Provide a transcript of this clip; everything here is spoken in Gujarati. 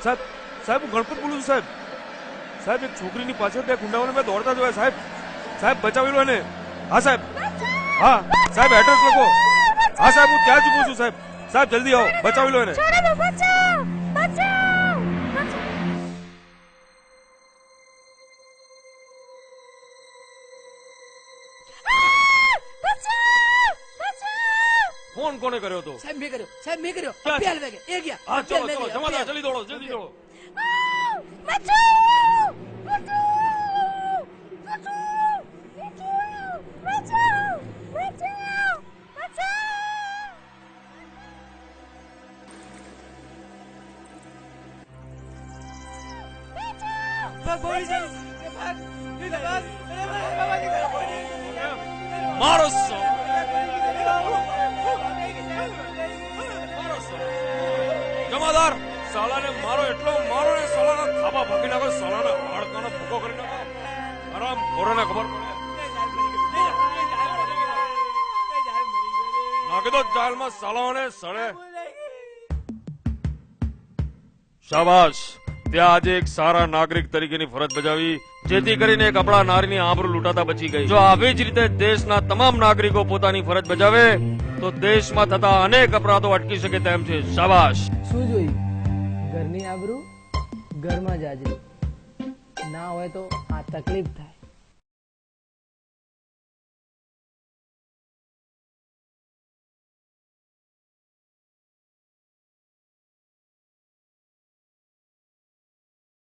સાહેબ સાહેબ હું ગણપત બોલું છું સાહેબ. સાહેબ એક છોકરીની પાછળ બે ગુંડાઓને મેં દોડતા જોયા સાહેબ. સાહેબ બચાવી લો એને. હા સાહેબ. હા સાહેબ એડ્રેસ લખો. હા સાહેબ હું ત્યાં જ ઉભો છું સાહેબ. સાહેબ જલ્દી આવો બચાવી લો એને. ફોન કોને કર્યો હતો? સાહેબ મેં કર્યો. સાહેબ મેં કર્યો. ક્યાં છે? અભ્યાલ વેગે એ ગયા. હા ચલો અભ્યાલ ચલો વેગે, જમાદાર અભ્યાલ. જલ્દી દોડો જલ્દી દોડો. મારો જમાદાર સાલાને મારો એટલો મારો ને સાલાના ખાબા ભાગી નાખો. સાલાના હાડકાનો ભૂકો કરી નાખો. આરામ ખોરાને ખબર પડે. નાખી દો જાલમાં સાલાઓને સડે. શાબાશ. ત્યાં આજે એક સારા નાગરિક તરીકેની ફરજ બજાવી, જેથી કરીને એક અબળા નારીની આબરૂ લૂંટાતા બચી ગઈ. જો આવી જ રીતે દેશના તમામ નાગરિકો પોતાની ફરજ બજાવે તો દેશમાં થતા અનેક અપરાધો અટકી શકે તેમ છે. શાબાશ. શું જોયું? ઘરની આબરૂ ઘરમાં જ હાજરી ના હોય તો આ તકલીફ થાય.